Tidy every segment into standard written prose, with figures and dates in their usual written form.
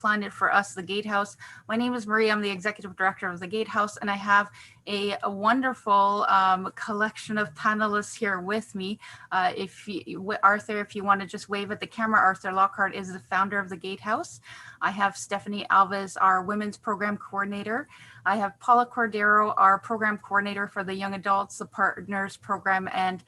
Planet for Us, the Gatehouse. My name is Maria. I'm the executive director of the Gatehouse, and I have a wonderful collection of panelists here with me. Arthur, if you want to just wave at the camera, Arthur Lockhart is the founder of the Gatehouse. I have Stephanie Alves, our women's program coordinator. I have Paula Cordero, our program coordinator for the young adults, the partners program, and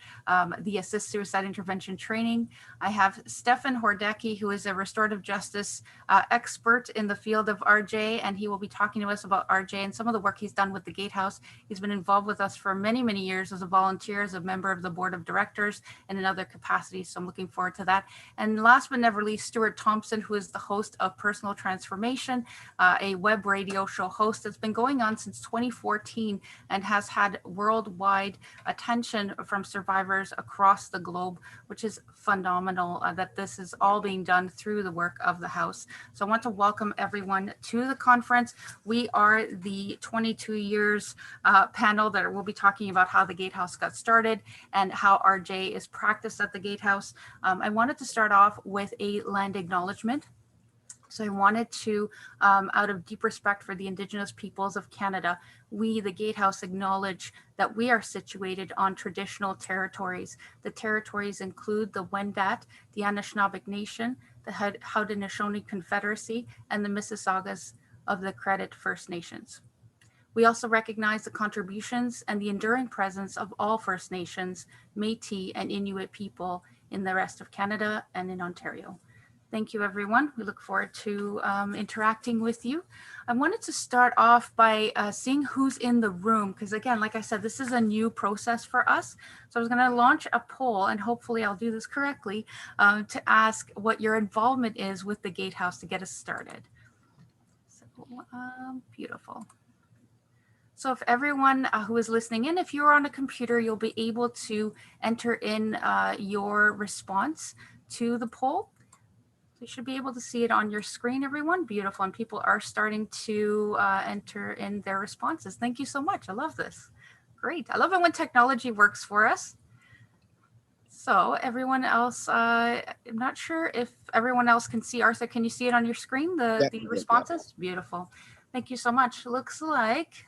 the assist suicide intervention training. I have Stefan Hordecki, who is a restorative justice expert in the field of RJ, and he will be talking to us about RJ and some of the work he's done with the Gatehouse. He's been involved with us for many, many years as a volunteer, as a member of the board of directors, and in other capacities. So I'm looking forward to that. And last but never least, Stewart Thompson, who is the host of Personal Transformation, a web radio show host that's been going on since 2014 and has had worldwide attention from survivors across the globe, which is phenomenal that this is all being done through the work of the house. So I want to welcome everyone to the conference. We are the 22 years panel that will be talking about how the Gatehouse got started and how RJ is practiced at the Gatehouse. I wanted to start off with a land acknowledgement. So I wanted to, out of deep respect for the Indigenous peoples of Canada, we, the Gatehouse, acknowledge that we are situated on traditional territories. The territories include the Wendat, the Anishinaabeg Nation, the Haudenosaunee Confederacy, and the Mississaugas of the Credit First Nations. We also recognize the contributions and the enduring presence of all First Nations, Métis, and Inuit people in the rest of Canada and in Ontario. Thank you, everyone. We look forward to interacting with you. I wanted to start off by seeing who's in the room, because again, like I said, this is a new process for us. So I was going to launch a poll, and hopefully I'll do this correctly, to ask what your involvement is with the Gatehouse to get us started. So beautiful. So if everyone who is listening in, if you're on a computer, you'll be able to enter in your response to the poll. You should be able to see it on your screen, everyone. Beautiful. And people are starting to enter in their responses. Thank you so much. I love this. Great. I love it when technology works for us. So everyone else, I'm not sure if everyone else can see. Arthur, can you see it on your screen, the responses? Beautiful. Thank you so much. Looks like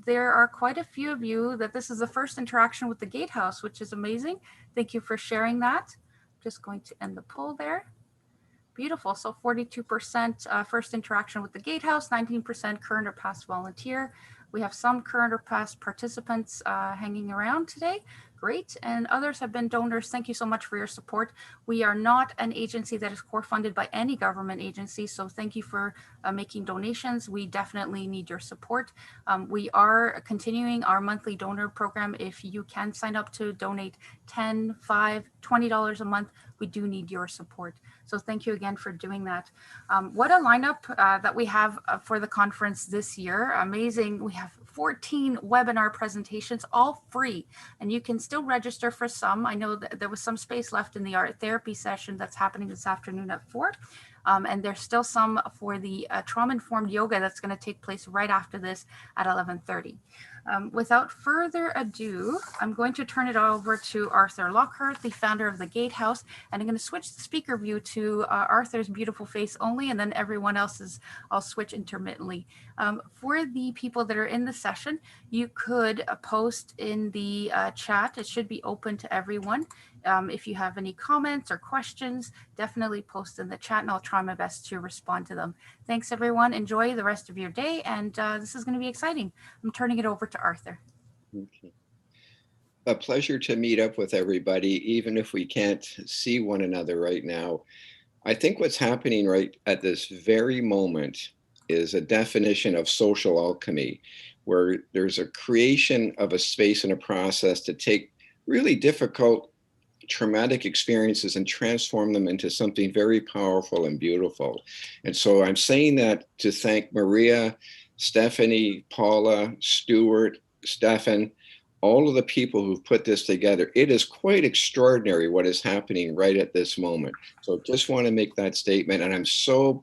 there are quite a few of you that this is the first interaction with the Gatehouse, which is amazing. Thank you for sharing that. Just going to end the poll there. Beautiful. So 42% first interaction with the Gatehouse, 19% current or past volunteer. We have some current or past participants hanging around today. Great. And others have been donors. Thank you so much for your support. We are not an agency that is core funded by any government agency. So thank you for making donations. We definitely need your support. We are continuing our monthly donor program. If you can sign up to donate $10, $5, $20 a month, we do need your support. So thank you again for doing that. What a lineup that we have for the conference this year. Amazing. We have 14 webinar presentations, all free, and you can still register for some. I know that there was some space left in the art therapy session that's happening this afternoon at 4. And there's still some for the trauma-informed yoga that's going to take place right after this at 11:30. Without further ado, I'm going to turn it over to Arthur Lockhart, the founder of the Gatehouse, and I'm going to switch the speaker view to Arthur's beautiful face only, and then everyone else's, I'll switch intermittently. For the people that are in the session, you could post in the chat. It should be open to everyone. If you have any comments or questions, definitely post in the chat and I'll try my best to respond to them. Thanks everyone. Enjoy the rest of your day. And this is going to be exciting. I'm turning it over to Arthur. Okay. A pleasure to meet up with everybody, even if we can't see one another right now. I think what's happening right at this very moment is a definition of social alchemy, where there's a creation of a space and a process to take really difficult traumatic experiences and transform them into something very powerful and beautiful. And so I'm saying that to thank Maria, Stephanie, Paula, Stewart, Stefan, all of the people who've put this together. It is quite extraordinary what is happening right at this moment. So just want to make that statement. And I'm so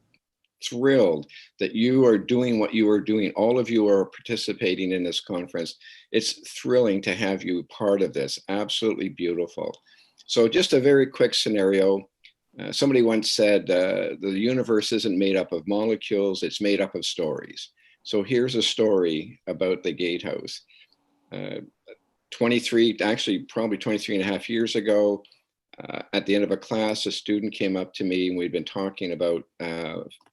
thrilled that you are doing what you are doing. All of you are participating in this conference. It's thrilling to have you part of this. Absolutely beautiful. So just a very quick scenario. Somebody once said, the universe isn't made up of molecules, it's made up of stories. So here's a story about the Gatehouse. 23, actually probably 23 and a half years ago, at the end of a class, a student came up to me and we'd been talking about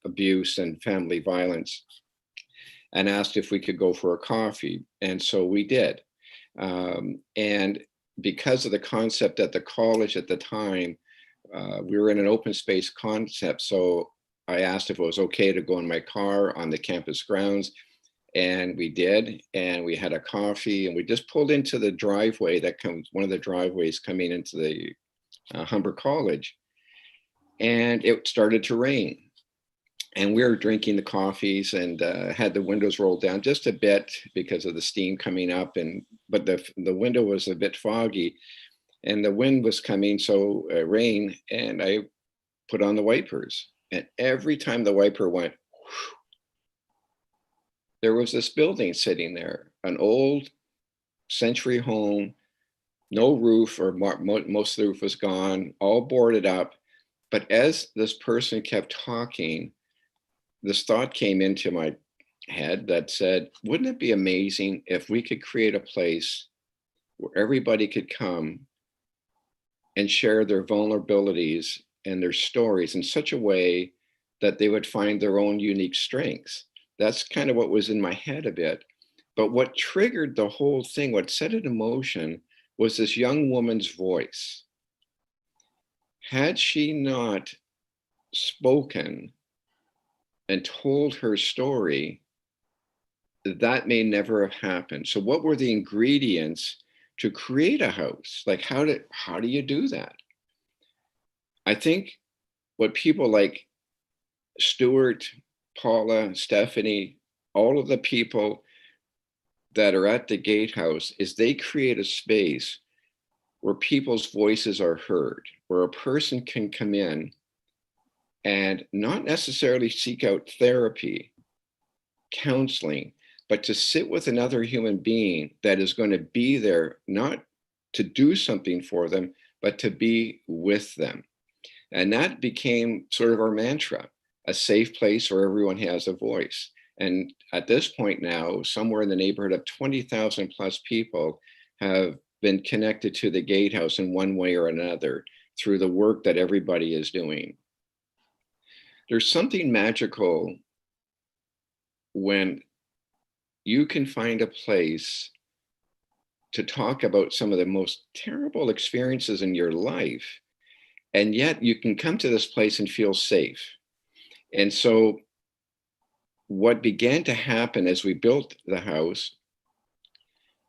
abuse and family violence and asked if we could go for a coffee. And so we did. And because of the concept at the college at the time, we were in an open space concept. So I asked if it was okay to go in my car on the campus grounds. And we did. And we had a coffee and we just pulled into the driveway that comes, one of the driveways coming into the Humber College. And it started to rain. And we were drinking the coffees and had the windows rolled down just a bit because of the steam coming up. But the window was a bit foggy and the wind was coming, so rain, and I put on the wipers. And every time the wiper went, whew, there was this building sitting there, an old century home, no roof, or most of the roof was gone, all boarded up. But as this person kept talking, this thought came into my head that said, wouldn't it be amazing if we could create a place where everybody could come and share their vulnerabilities and their stories in such a way that they would find their own unique strengths? That's kind of what was in my head a bit. But what triggered the whole thing, what set it in motion, was this young woman's voice. Had she not spoken and told her story, that may never have happened. So what were the ingredients to create a house? Like, how do you do that? I think what people like Stewart, Paula, Stephanie, all of the people that are at the Gatehouse, is they create a space where people's voices are heard, where a person can come in and not necessarily seek out therapy, counseling, but to sit with another human being that is going to be there, not to do something for them, but to be with them. And that became sort of our mantra, a safe place where everyone has a voice. And at this point now, somewhere in the neighborhood of 20,000 plus people have been connected to the Gatehouse in one way or another through the work that everybody is doing. There's something magical when you can find a place to talk about some of the most terrible experiences in your life, and yet you can come to this place and feel safe. And so what began to happen as we built the house,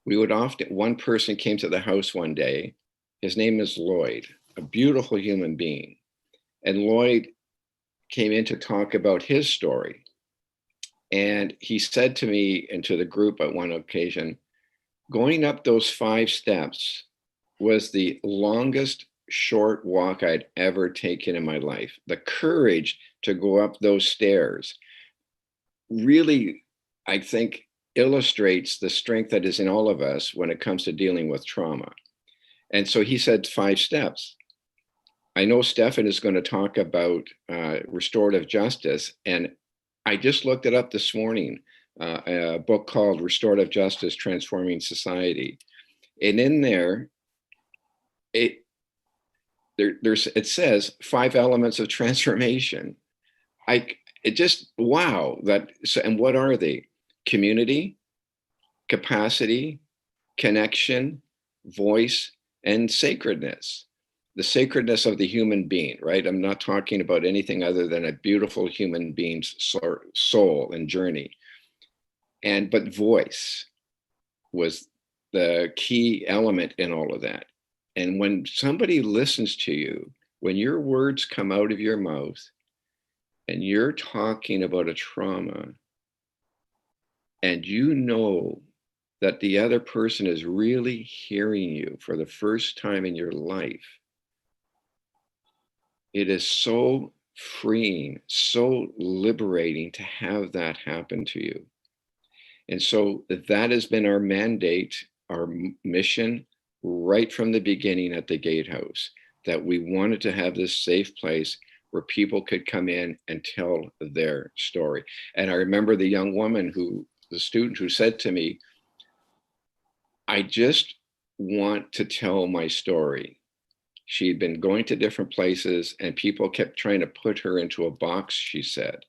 we would often, one person came to the house one day, his name is Lloyd, a beautiful human being. And Lloyd came in to talk about his story. And he said to me and to the group at one occasion, going up those 5 steps was the longest short walk I'd ever taken in my life. The courage to go up those stairs really, I think, illustrates the strength that is in all of us when it comes to dealing with trauma. And so he said 5 steps. I know Stefan is going to talk about restorative justice, and I just looked it up this morning, a book called Restorative Justice, Transforming Society. And in there, it says 5 elements of transformation. It just, wow, and what are they? Community, capacity, connection, voice, and sacredness. The sacredness of the human being, right? I'm not talking about anything other than a beautiful human being's soul and journey. But voice was the key element in all of that. And when somebody listens to you, when your words come out of your mouth and you're talking about a trauma, and you know that the other person is really hearing you for the first time in your life, it is so freeing, so liberating to have that happen to you. And so that has been our mandate, our mission right from the beginning at the Gatehouse. that we wanted to have this safe place where people could come in and tell their story. And I remember the young woman the student who said to me, I just want to tell my story. She had been going to different places and people kept trying to put her into a box, she said.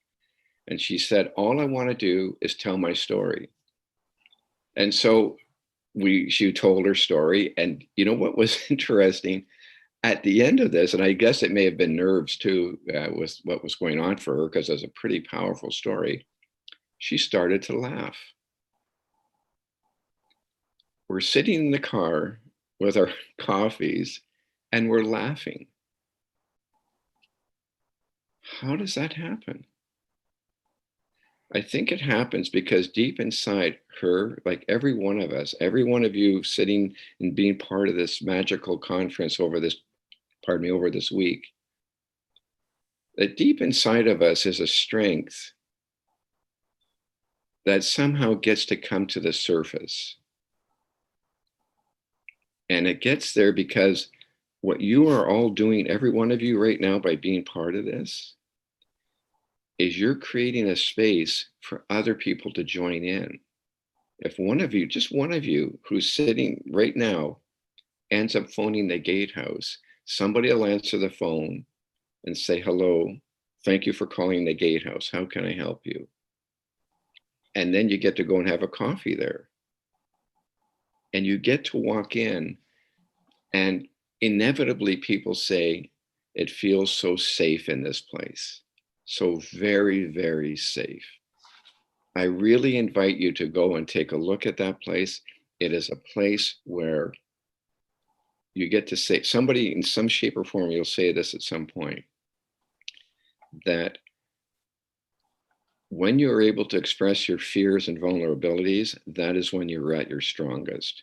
And she said, all I want to do is tell my story. And so she told her story. And you know what was interesting? At the end of this, and I guess it may have been nerves too, with what was going on for her, because it was a pretty powerful story, she started to laugh. We're sitting in the car with our coffees and we're laughing. How does that happen? I think it happens because deep inside her, like every one of us, every one of you sitting and being part of this magical conference over this week, that deep inside of us is a strength that somehow gets to come to the surface. And it gets there because what you are all doing, every one of you right now, by being part of this, is you're creating a space for other people to join in. If one of you, just one of you who's sitting right now, ends up phoning the Gatehouse, somebody will answer the phone and say, hello, thank you for calling the Gatehouse. How can I help you? And then you get to go and have a coffee there. And you get to walk in, and inevitably people say, it feels so safe in this place. So very, very safe. I really invite you to go and take a look at that place. It is a place where you get to say, somebody in some shape or form, you'll say this at some point, that when you're able to express your fears and vulnerabilities, that is when you're at your strongest.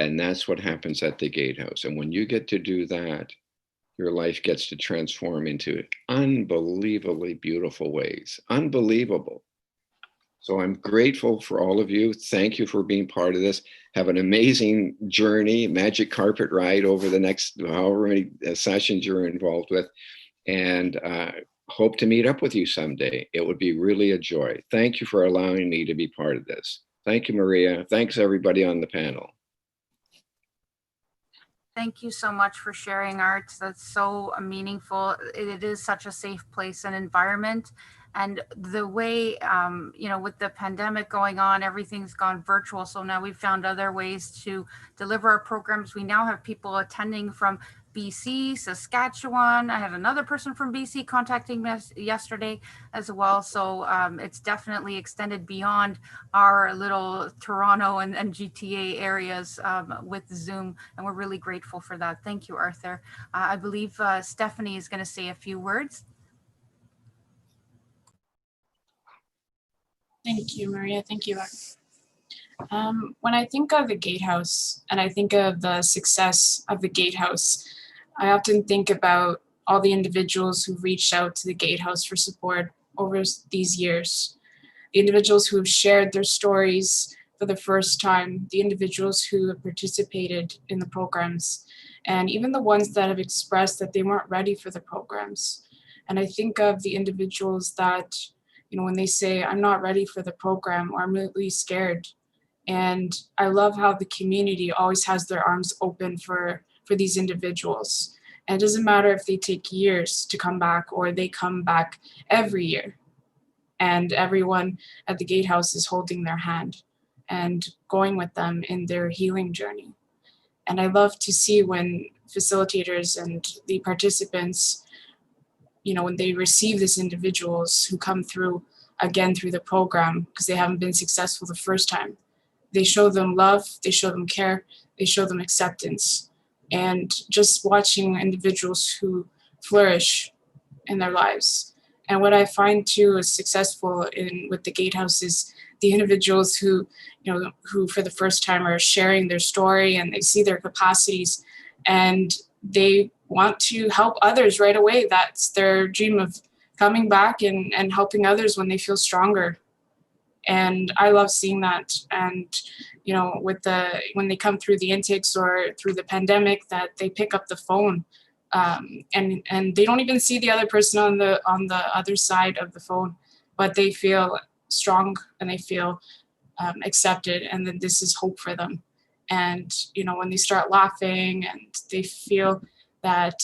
And that's what happens at the Gatehouse. And when you get to do that, your life gets to transform into unbelievably beautiful ways. Unbelievable. So I'm grateful for all of you. Thank you for being part of this. Have an amazing journey, magic carpet ride over the next however many sessions you're involved with. And hope to meet up with you someday. It would be really a joy. Thank you for allowing me to be part of this. Thank you, Maria. Thanks, everybody on the panel. Thank you so much for sharing, Art. That's so meaningful. It is such a safe place and environment. And the way, with the pandemic going on, everything's gone virtual. So now we've found other ways to deliver our programs. We now have people attending from BC, Saskatchewan. I had another person from BC contacting me yesterday as well. So it's definitely extended beyond our little Toronto and GTA areas with Zoom. And we're really grateful for that. Thank you, Arthur. I believe Stephanie is going to say a few words. Thank you, Maria. Thank you. When I think of the Gatehouse and I think of the success of the Gatehouse, I often think about all the individuals who reached out to the Gatehouse for support over these years, the individuals who have shared their stories for the first time, the individuals who have participated in the programs, and even the ones that have expressed that they weren't ready for the programs. And I think of the individuals that, when they say, I'm not ready for the program, or I'm really scared. And I love how the community always has their arms open for these individuals. And it doesn't matter if they take years to come back or they come back every year. And everyone at the Gatehouse is holding their hand and going with them in their healing journey. And I love to see when facilitators and the participants, when they receive these individuals who come through again through the program because they haven't been successful the first time, they show them love, they show them care, they show them acceptance. And just watching individuals who flourish in their lives. And what I find too is successful with the Gatehouse is the individuals who for the first time are sharing their story and they see their capacities and they want to help others right away. That's their dream of coming back and helping others when they feel stronger. And I love seeing that. And, when they come through the intakes or through the pandemic, that they pick up the phone and they don't even see the other person on the other side of the phone, but they feel strong and they feel accepted, and then this is hope for them. And when they start laughing and they feel that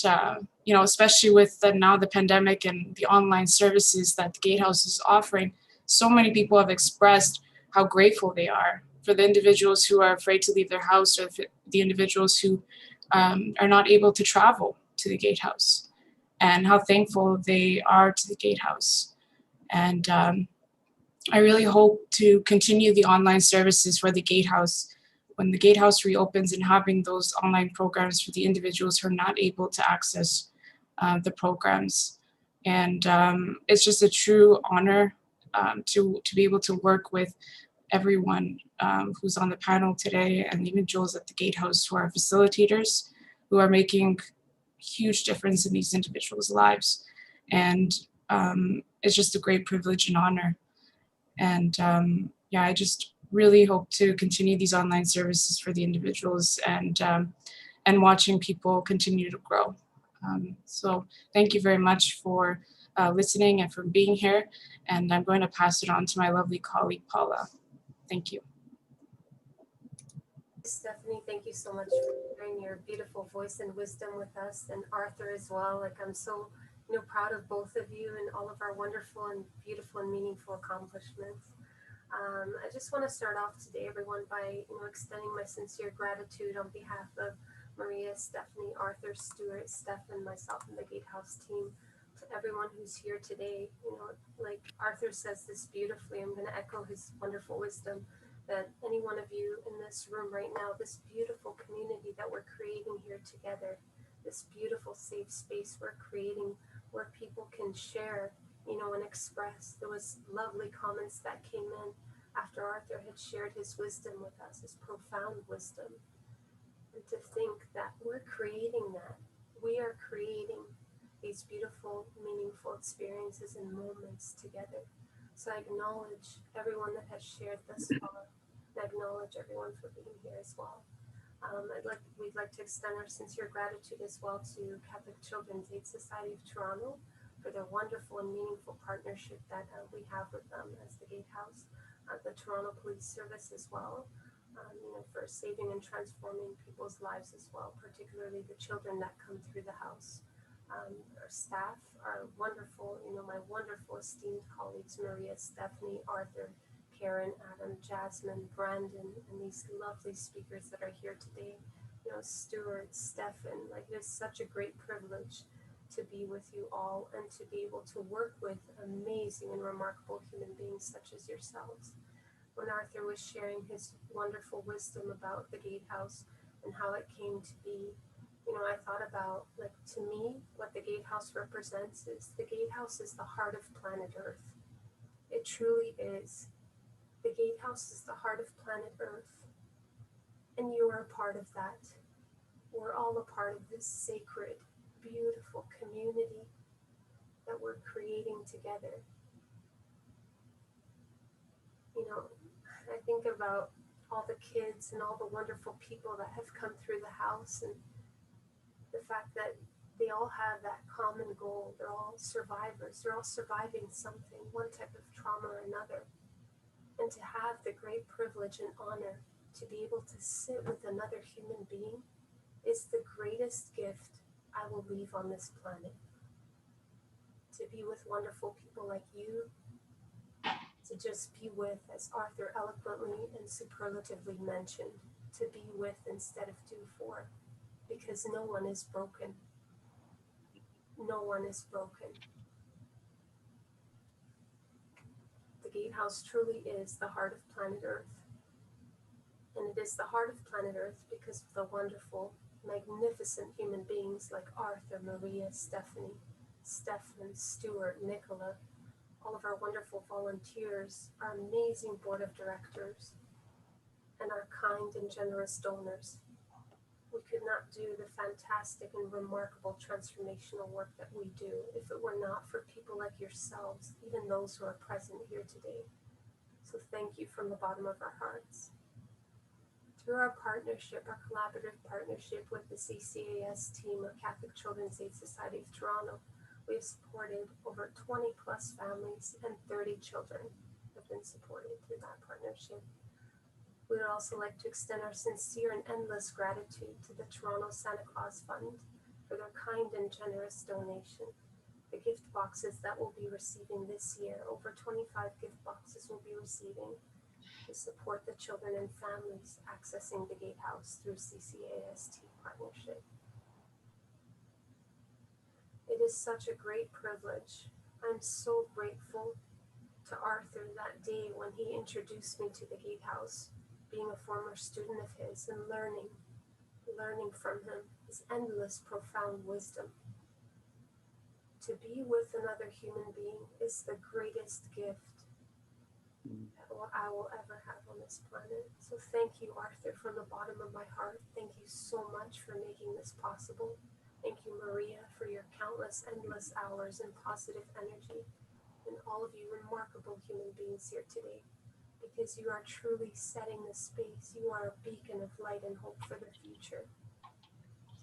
especially with now the pandemic and the online services that the Gatehouse is offering, so many people have expressed how grateful they are for the individuals who are afraid to leave their house, or the individuals who are not able to travel to the Gatehouse, and how thankful they are to the Gatehouse. And I really hope to continue the online services for the Gatehouse when the Gatehouse reopens, and having those online programs for the individuals who are not able to access the programs. And it's just a true honor to be able to work with everyone who's on the panel today, and the individuals at the Gatehouse who are facilitators, who are making huge difference in these individuals' lives. And it's just a great privilege and honor. And yeah, I just really hope to continue these online services for the individuals, and watching people continue to grow. So thank you very much for listening and for being here. And I'm going to pass it on to my lovely colleague, Paula. Thank you. Stephanie, thank you so much for sharing your beautiful voice and wisdom with us, and Arthur as well. Like, I'm so proud of both of you and all of our wonderful and beautiful and meaningful accomplishments. I just want to start off today, everyone, by extending my sincere gratitude on behalf of Maria, Stephanie, Arthur, Stewart, Steph, and myself and the Gatehouse team, to everyone who's here today. Like Arthur says this beautifully, I'm going to echo his wonderful wisdom, that any one of you in this room right now, this beautiful community that we're creating here together, this beautiful safe space we're creating where people can share, and express. There was lovely comments that came in after Arthur had shared his wisdom with us, his profound wisdom. And to think that we're creating that. We are creating these beautiful, meaningful experiences and moments together. So I acknowledge everyone that has shared thus far. I acknowledge everyone for being here as well. We'd like to extend our sincere gratitude as well to Catholic Children's Aid Society of Toronto for their wonderful and meaningful partnership that we have with them as the Gatehouse, the Toronto Police Service as well, for saving and transforming people's lives as well, particularly the children that come through the house. Our staff are wonderful, my wonderful esteemed colleagues, Maria, Stephanie, Arthur, Karen, Adam, Jasmine, Brandon, and these lovely speakers that are here today, Stewart, Stephen. Like, it is such a great privilege to be with you all and to be able to work with amazing and remarkable human beings such as yourselves. When Arthur was sharing his wonderful wisdom about the Gatehouse and how it came to be, I thought about, like, to me, what the Gatehouse represents is the Gatehouse is the heart of planet Earth. It truly is. The Gatehouse is the heart of planet Earth, and you are a part of that. We're all a part of this sacred, beautiful community that we're creating together. I think about all the kids and all the wonderful people that have come through the house, and the fact that they all have that common goal. They're all survivors. They're all surviving something, one type of trauma or another. And to have the great privilege and honor to be able to sit with another human being is the greatest gift I will leave on this planet. To be with wonderful people like you, to just be with, as Arthur eloquently and superlatively mentioned, to be with instead of do for, because no one is broken. No one is broken. The Gatehouse truly is the heart of planet Earth. And it is the heart of planet Earth because of the wonderful, magnificent human beings like Arthur, Maria, Stephanie, Stephen, Stewart, Nicola, all of our wonderful volunteers, our amazing board of directors, and our kind and generous donors. We could not do the fantastic and remarkable transformational work that we do if it were not for people like yourselves, even those who are present here today. So thank you from the bottom of our hearts. Through our partnership, our collaborative partnership with the CCAS team of Catholic Children's Aid Society of Toronto, we have supported over 20 plus families and 30 children have been supported through that partnership. We would also like to extend our sincere and endless gratitude to the Toronto Santa Claus Fund for their kind and generous donation. The gift boxes that we'll be receiving this year, over 25 gift boxes we'll be receiving to support the children and families accessing the Gatehouse through CCAST partnership. It is such a great privilege. I'm so grateful to Arthur that day when he introduced me to the Gatehouse, being a former student of his and learning from him his endless profound wisdom. To be with another human being is the greatest gift that I will ever have on this planet. So thank you, Arthur, from the bottom of my heart. Thank you so much for making this possible. Thank you, Maria, for your countless, endless hours and positive energy, and all of you remarkable human beings here today, because you are truly setting the space. You are a beacon of light and hope for the future.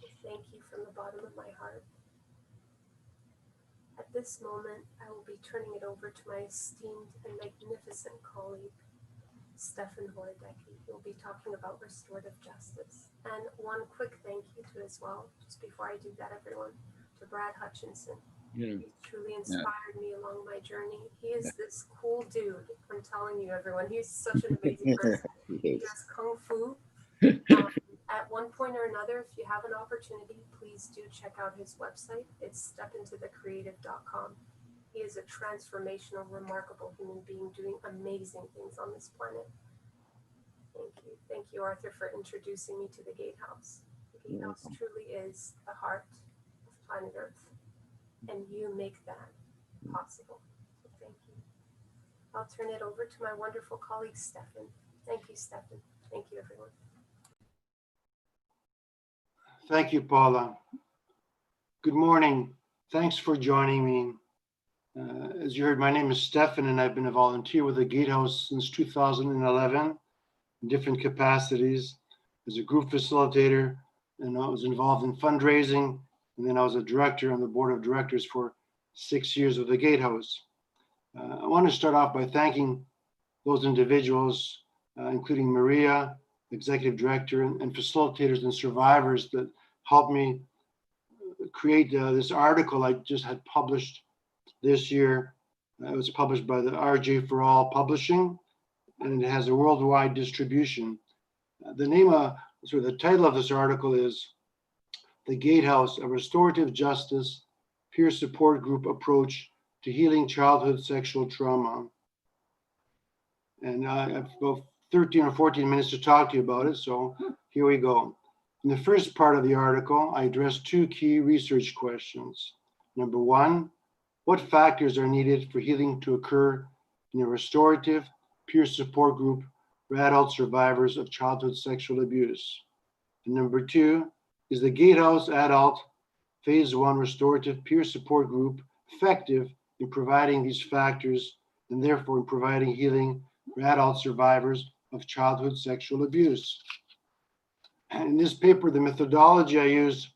So thank you from the bottom of my heart. At this moment, I will be turning it over to my esteemed and magnificent colleague, Stefan Horodecki, who will be talking about restorative justice. And one quick thank you to as well, just before I do that, everyone, to Brad Hutchinson. Yeah. He truly inspired me along my journey. He is this cool dude. I'm telling you, everyone, he's such an amazing person. He does Kung Fu. At one point or another, if you have an opportunity, please do check out his website. It's stepintothecreative.com. He is a transformational, remarkable human being doing amazing things on this planet. Thank you. Thank you, Arthur, for introducing me to the Gatehouse. The Gatehouse truly is the heart of planet Earth, and you make that possible. So thank you. I'll turn it over to my wonderful colleague, Stefan. Thank you, Stefan. Thank you, everyone. Thank you, Paula. Good morning. Thanks for joining me. As you heard, my name is Stefan, and I've been a volunteer with the Gatehouse since 2011 in different capacities as a group facilitator, and I was involved in fundraising, and then I was a director on the board of directors for 6 years with the Gatehouse. I want to start off by thanking those individuals, including Maria, executive director, and facilitators and survivors that helped me create this article I just had published this year. It was published by the RJ for All Publishing, and it has a worldwide distribution. The title of this article is The Gatehouse, a Restorative Justice Peer Support Group Approach to Healing Childhood Sexual Trauma. And I have about 13 or 14 minutes to talk to you about it, so here we go. In the first part of the article, I address two key research questions. Number one, what factors are needed for healing to occur in a restorative peer support group for adult survivors of childhood sexual abuse? And number two, is the Gatehouse Adult Phase 1 Restorative Peer Support Group effective in providing these factors and therefore in providing healing for adult survivors of childhood sexual abuse? And in this paper, the methodology I use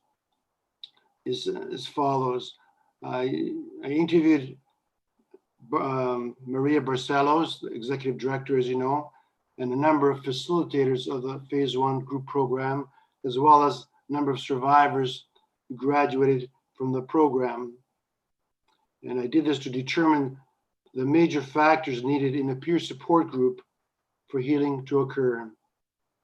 is as follows. I interviewed Maria Barcelos, the executive director, as you know, and a number of facilitators of the Phase 1 group program, as well as a number of survivors who graduated from the program. And I did this to determine the major factors needed in a peer support group for healing to occur.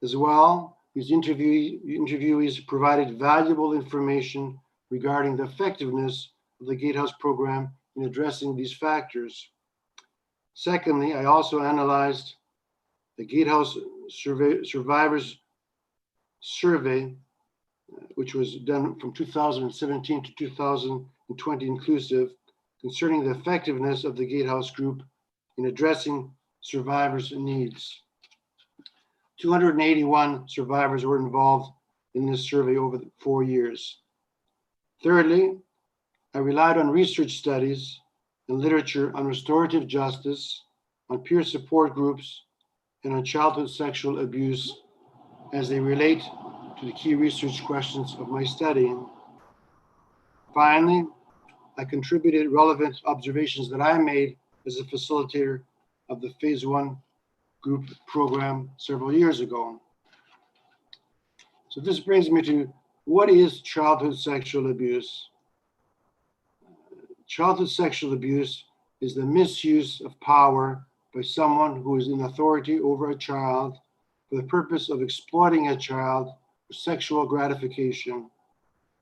As well, these interviewees provided valuable information regarding the effectiveness of the Gatehouse program in addressing these factors. Secondly, I also analyzed the Gatehouse survivors survey, which was done from 2017 to 2020 inclusive, concerning the effectiveness of the Gatehouse group in addressing survivors' needs. 281 survivors were involved in this survey over 4 years. Thirdly, I relied on research studies and literature on restorative justice, on peer support groups, and on childhood sexual abuse as they relate to the key research questions of my study. Finally, I contributed relevant observations that I made as a facilitator of the Phase 1 group program several years ago. So this brings me to, what is childhood sexual abuse? Childhood sexual abuse is the misuse of power by someone who is in authority over a child for the purpose of exploiting a child for sexual gratification.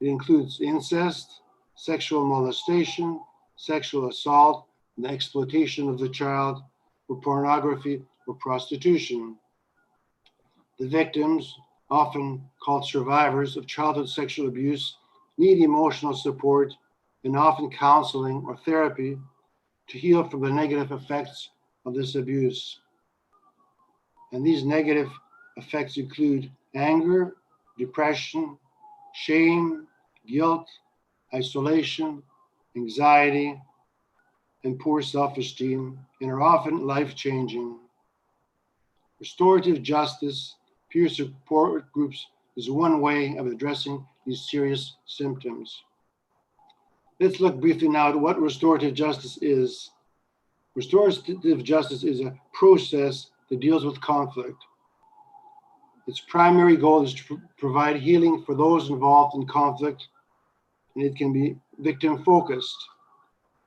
It includes incest, sexual molestation, sexual assault, and the exploitation of the child for pornography or prostitution. The victims, often called survivors of childhood sexual abuse, need emotional support and often counseling or therapy to heal from the negative effects of this abuse. And these negative effects include anger, depression, shame, guilt, isolation, anxiety, and poor self-esteem, and are often life-changing. Restorative justice, peer support groups is one way of addressing these serious symptoms. Let's look briefly now at what restorative justice is. Restorative justice is a process that deals with conflict. Its primary goal is to provide healing for those involved in conflict, and it can be victim-focused.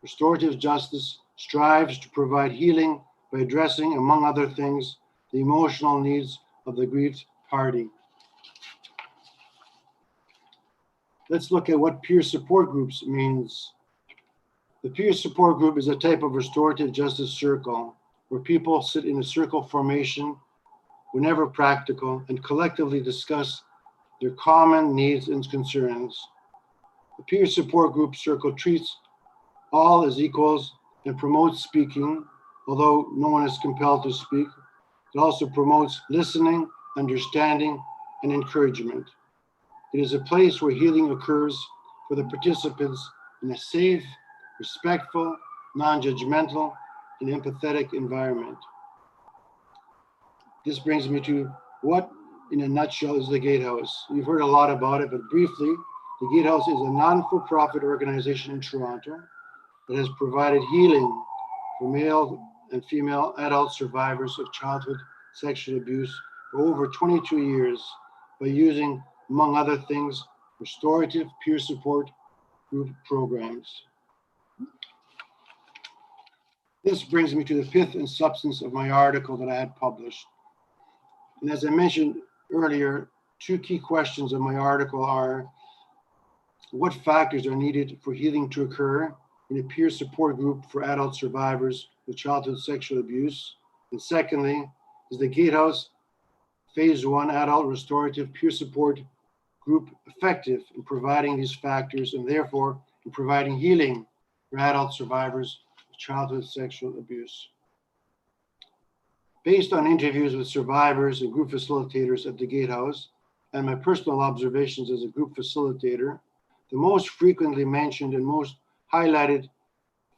Restorative justice strives to provide healing by addressing, among other things, the emotional needs of the aggrieved party. Let's look at what peer support groups means. The peer support group is a type of restorative justice circle where people sit in a circle formation whenever practical and collectively discuss their common needs and concerns. The peer support group circle treats all as equals and promotes speaking, although no one is compelled to speak. It also promotes listening, understanding, and encouragement. It is a place where healing occurs for the participants in a safe, respectful, non-judgmental, and empathetic environment. This brings me to what, in a nutshell, is the Gatehouse. You've heard a lot about it, but briefly, the Gatehouse is a non-for-profit organization in Toronto that has provided healing for male and female adult survivors of childhood sexual abuse for over 22 years by using, among other things, restorative peer support group programs. This brings me to the pith and substance of my article that I had published. And as I mentioned earlier, two key questions of my article are, what factors are needed for healing to occur in a peer support group for adult survivors of childhood sexual abuse? And secondly, is the Gatehouse Phase 1 Adult Restorative Peer Support Group effective in providing these factors and therefore in providing healing for adult survivors of childhood sexual abuse? Based on interviews with survivors and group facilitators at the Gatehouse and my personal observations as a group facilitator, the most frequently mentioned and most highlighted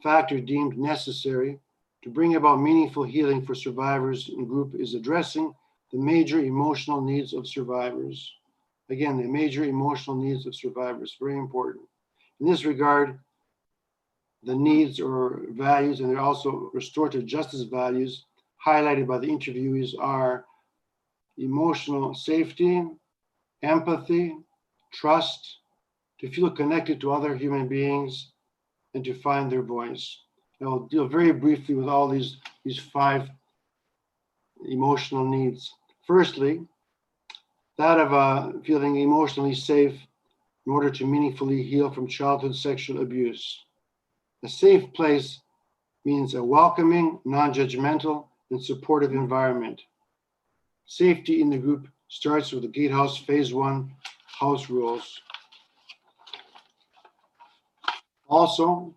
factor deemed necessary to bring about meaningful healing for survivors in group is addressing the major emotional needs of survivors. Again, the major emotional needs of survivors, very important. In this regard, the needs or values, and they're also restorative justice values, highlighted by the interviewees are emotional safety, empathy, trust, to feel connected to other human beings, and to find their voice. I'll deal very briefly with all these five emotional needs. Firstly, that of feeling emotionally safe in order to meaningfully heal from childhood sexual abuse. A safe place means a welcoming, non-judgmental, and supportive environment. Safety in the group starts with the Gatehouse Phase 1 house rules. Also,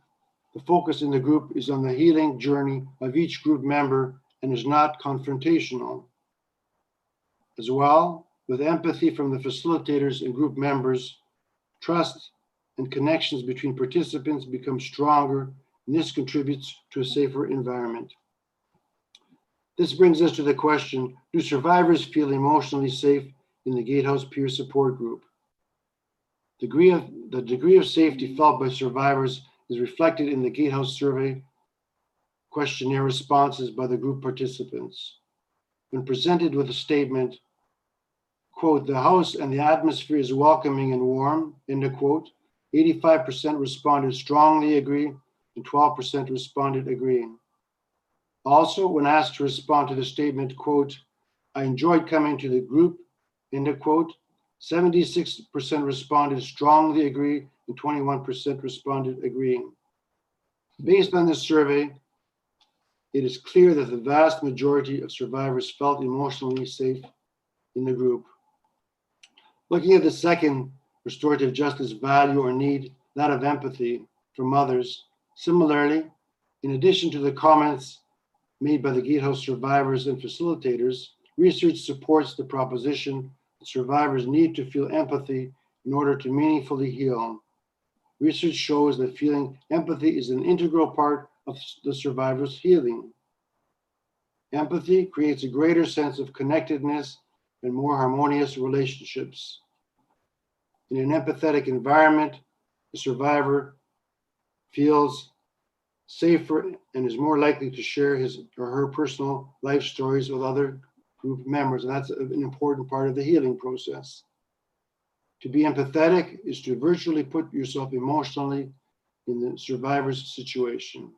the focus in the group is on the healing journey of each group member and is not confrontational. As well, with empathy from the facilitators and group members, trust and connections between participants become stronger, and this contributes to a safer environment. This brings us to the question, do survivors feel emotionally safe in the Gatehouse Peer Support Group. The degree of safety felt by survivors is reflected in the Gatehouse survey questionnaire responses by the group participants. When presented with a statement, quote, "The house and the atmosphere is welcoming and warm," end of quote, 85% responded strongly agree and 12% responded agreeing. Also, when asked to respond to the statement, quote, "I enjoyed coming to the group," end of quote, 76% responded strongly agree and 21% responded agreeing. Based on this survey, it is clear that the vast majority of survivors felt emotionally safe in the group. Looking at the second restorative justice value or need, that of empathy from others, similarly, in addition to the comments made by the Gatehouse survivors and facilitators, research supports the proposition that survivors need to feel empathy in order to meaningfully heal. Research shows that feeling empathy is an integral part of the survivor's healing. Empathy creates a greater sense of connectedness and more harmonious relationships. In an empathetic environment, the survivor feels safer and is more likely to share his or her personal life stories with other group members. And that's an important part of the healing process. To be empathetic is to virtually put yourself emotionally in the survivor's situation.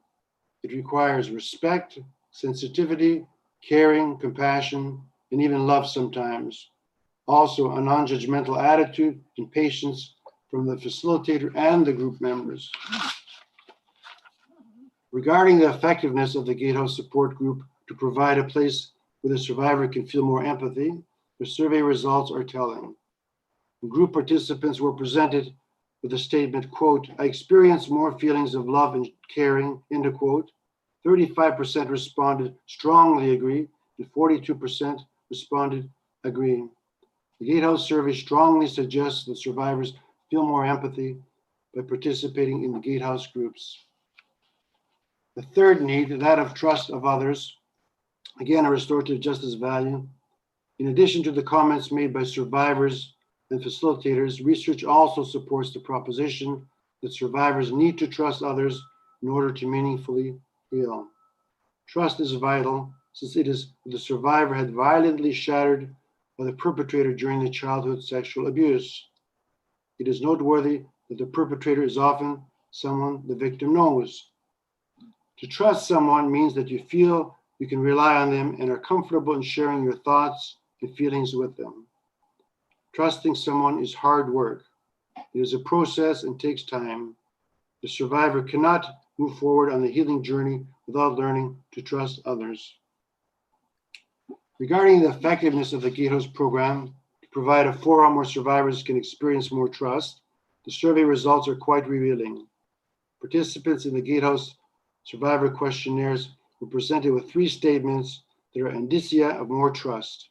It requires respect, sensitivity, caring, compassion, and even love sometimes. Also, a non-judgmental attitude and patience from the facilitator and the group members. Regarding the effectiveness of the Gatehouse support group to provide a place where the survivor can feel more empathy, the survey results are telling. Group participants were presented with a statement, quote, "I experienced more feelings of love and caring," end of quote. 35% responded strongly agree, and 42% responded agreeing. The Gatehouse survey strongly suggests that survivors feel more empathy by participating in the Gatehouse groups. The third need, that of trust of others, again, a restorative justice value. In addition to the comments made by survivors and facilitators, research also supports the proposition that survivors need to trust others in order to meaningfully heal. Trust is vital since it is the survivor had violently shattered by the perpetrator during the childhood sexual abuse. It is noteworthy that the perpetrator is often someone the victim knows. To trust someone means that you feel you can rely on them and are comfortable in sharing your thoughts and feelings with them. Trusting someone is hard work. It is a process and takes time. The survivor cannot move forward on the healing journey without learning to trust others. Regarding the effectiveness of the Gatehouse program to provide a forum where survivors can experience more trust, the survey results are quite revealing. Participants in the Gatehouse survivor questionnaires were presented with 3 statements that are indicia of more trust.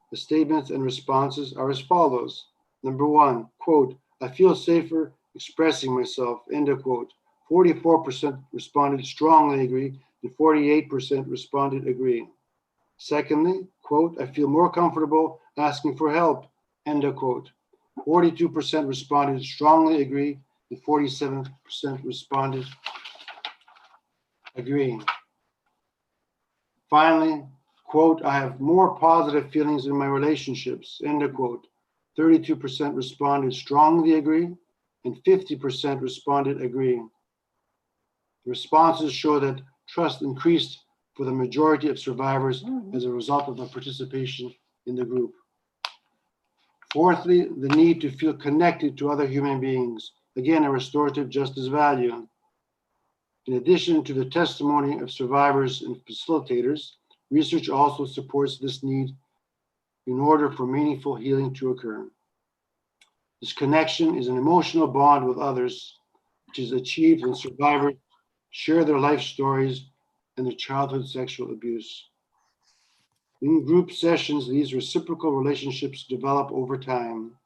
The statements and responses are as follows. Number 1, quote, "I feel safer expressing myself," end of quote. 44% responded strongly agree and 48% responded agreeing. Secondly, quote, "I feel more comfortable asking for help," end of quote. 42% responded strongly agree and 47% responded agreeing. Finally, quote, "I have more positive feelings in my relationships," end of quote. 32% responded strongly agree and 50% responded agreeing. The responses show that trust increased for the majority of survivors as a result of their participation in the group. Fourthly, the need to feel connected to other human beings. Again, a restorative justice value. In addition to the testimony of survivors and facilitators, research also supports this need in order for meaningful healing to occur. This connection is an emotional bond with others, which is achieved when survivors share their life stories and their childhood sexual abuse. In group sessions, these reciprocal relationships develop over time.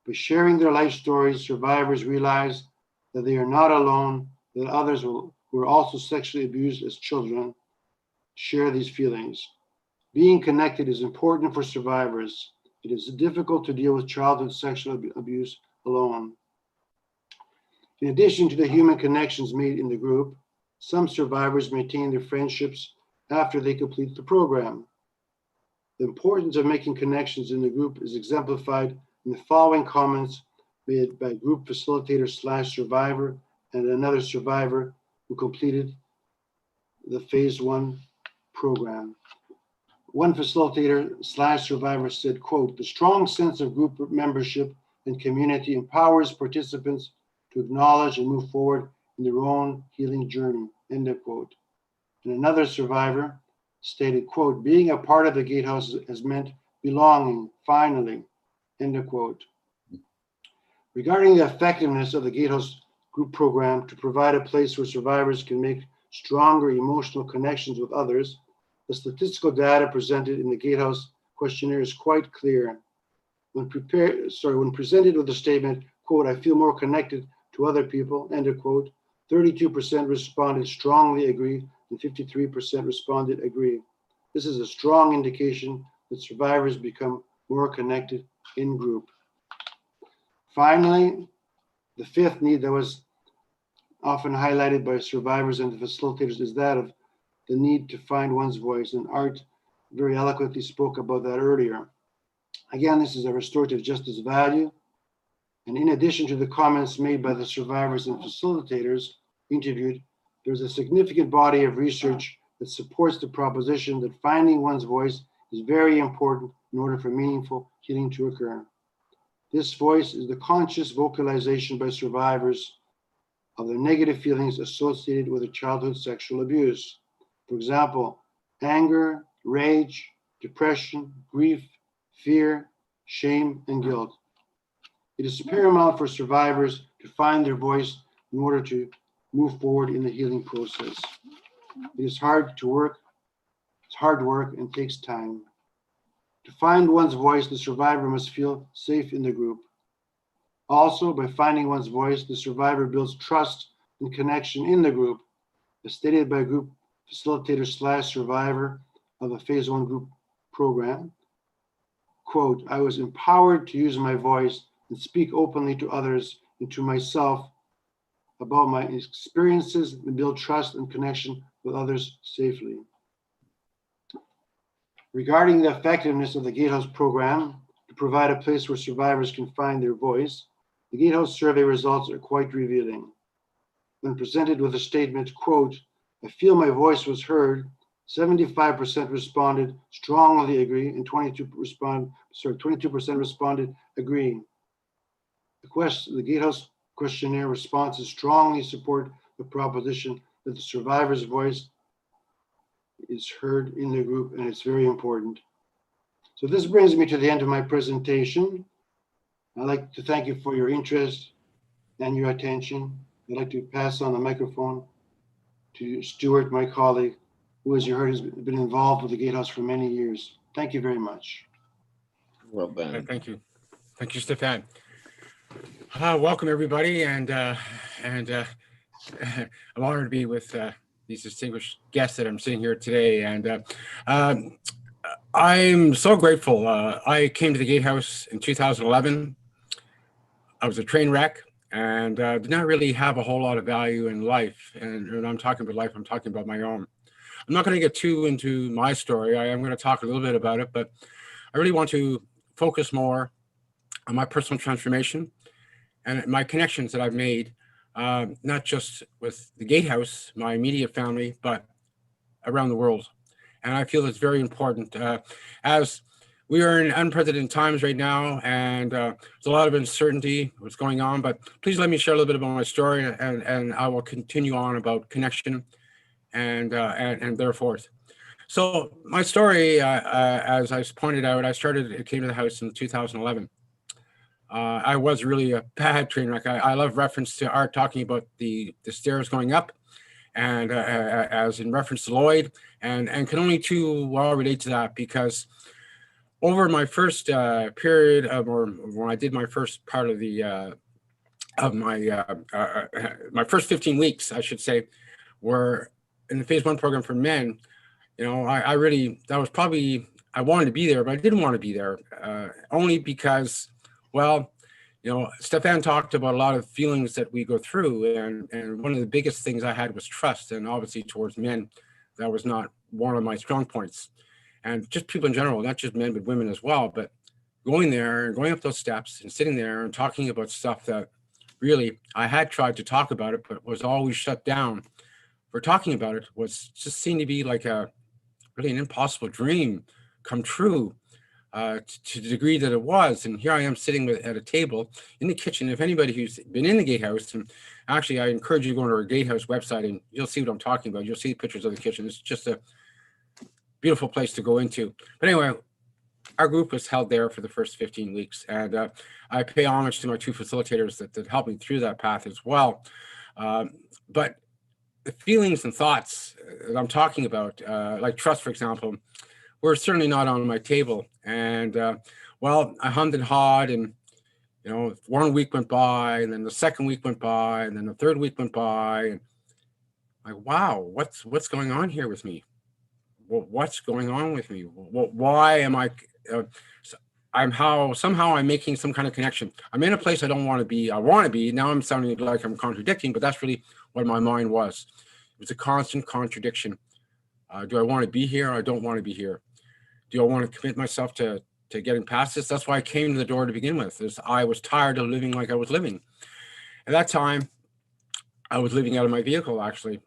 By sharing their life stories, survivors realize that they are not alone, that others who were also sexually abused as children share these feelings. Being connected is important for survivors. It is difficult to deal with childhood sexual abuse alone. In addition to the human connections made in the group, some survivors maintain their friendships after they complete the program. The importance of making connections in the group is exemplified in the following comments made by group facilitator / survivor and another survivor who completed the phase 1 program. One facilitator / survivor said, quote, "The strong sense of group membership and community empowers participants to acknowledge and move forward in their own healing journey," end of quote. And another survivor stated, quote, "Being a part of the Gatehouse has meant belonging, finally," end of quote. Regarding the effectiveness of the Gatehouse group program to provide a place where survivors can make stronger emotional connections with others, the statistical data presented in the Gatehouse questionnaire is quite clear. When presented with the statement, quote, "I feel more connected to other people," end of quote, 32% responded strongly agree and 53% responded agree. This is a strong indication that survivors become more connected in group. Finally, the fifth need that was often highlighted by survivors and the facilitators is that of the need to find one's voice, and Art very eloquently spoke about that earlier. Again, this is a restorative justice value, and in addition to the comments made by the survivors and facilitators interviewed, there's a significant body of research that supports the proposition that finding one's voice is very important in order for meaningful healing to occur. This voice is the conscious vocalization by survivors of the negative feelings associated with a childhood sexual abuse. For example, anger, rage, depression, grief, fear, shame, and guilt. It is paramount for survivors to find their voice in order to move forward in the healing process. It is hard work and takes time. To find one's voice, the survivor must feel safe in the group. Also, by finding one's voice, the survivor builds trust and connection in the group, as stated by group facilitator / survivor of the phase 1 group program. Quote, "I was empowered to use my voice and speak openly to others and to myself about my experiences and build trust and connection with others safely." Regarding the effectiveness of the Gatehouse program to provide a place where survivors can find their voice, the Gatehouse survey results are quite revealing. When presented with a statement, quote, "I feel my voice was heard," 75% responded strongly agree and 22% responded agree. The Gatehouse questionnaire responses strongly support the proposition that the survivor's voice is heard in the group, and it's very important. So this brings me to the end of my presentation. I'd like to thank you for your interest and your attention. I'd like to pass on the microphone to Stewart, my colleague, who, as you heard, has been involved with the Gatehouse for many years. Thank you very much. Well done. Thank you. Thank you, Stefan. Welcome, everybody. And I'm honored to be with these distinguished guests that I'm sitting here today. And I'm so grateful. I came to the Gatehouse in 2011. I was a train wreck and did not really have a whole lot of value in life. And when I'm talking about life, I'm talking about my own. I'm not going to get too into my story. I am going to talk a little bit about it, but I really want to focus more on my personal transformation and my connections that I've made, not just with the Gatehouse, my immediate family, but around the world. And I feel it's very important as we are in unprecedented times right now, and there's a lot of uncertainty what's going on, but please let me share a little bit about my story, and I will continue on about connection and therefore. So my story, as I pointed out, I came to the house in 2011. I was really a bad train wreck. I love reference to Art talking about the stairs going up, and as in reference to Lloyd, and can only too well relate to that, because over my first period of, or when I did my first part of the my first 15 weeks, I should say, were in the phase 1 program for men. You know, I really, that was probably I wanted to be there, but I didn't want to be there, only because, well, Stefan talked about a lot of feelings that we go through, and one of the biggest things I had was trust, and obviously towards men, that was not one of my strong points, and just people in general, not just men but women as well. But going there and going up those steps and sitting there and talking about stuff that really I had tried to talk about it, but was always shut down for talking about it, was just seemed to be like a really an impossible dream come true. To the degree that it was. And here I am sitting at a table in the kitchen. If anybody who's been in the Gatehouse, and actually I encourage you to go to our Gatehouse website and you'll see what I'm talking about. You'll see pictures of the kitchen. It's just a beautiful place to go into. But anyway, our group was held there for the first 15 weeks. And I pay homage to my two facilitators that helped me through that path as well. But the feelings and thoughts that I'm talking about, like trust, for example, were certainly not on my table. And well, I hummed and hawed, and 1 week went by, and then the second week went by, and then the third week went by, and like, wow, what's going on here with me? What's going on with me? Why am I? Somehow I'm making some kind of connection. I'm in a place I don't want to be. I want to be. Now I'm sounding like I'm contradicting, but that's really what my mind was. It was a constant contradiction. Do I want to be here? Or I don't want to be here. Do I want to commit myself to getting past this? That's why I came to the door to begin with. Is I was tired of living like I was living. At that time, I was living out of my vehicle, actually.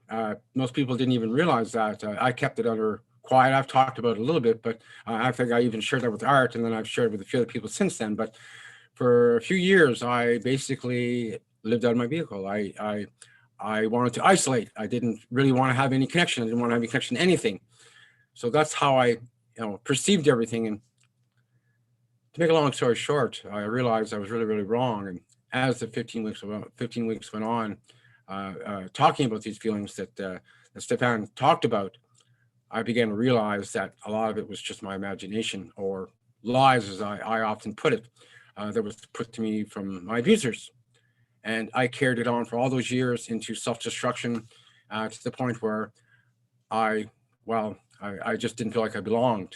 Most people didn't even realize that. I kept it under quiet. I've talked about it a little bit, but I think I even shared that with Art, and then I've shared it with a few other people since then. But for a few years, I basically lived out of my vehicle. I wanted to isolate. I didn't really want to have any connection. I didn't want to have any connection to anything. So that's how I perceived everything. And to make a long story short, I realized I was really, really wrong. And as the 15 weeks went on, talking about these feelings that Stefan talked about, I began to realize that a lot of it was just my imagination, or lies, as I often put it, that was put to me from my abusers. And I carried it on for all those years into self-destruction, to the point where I just didn't feel like I belonged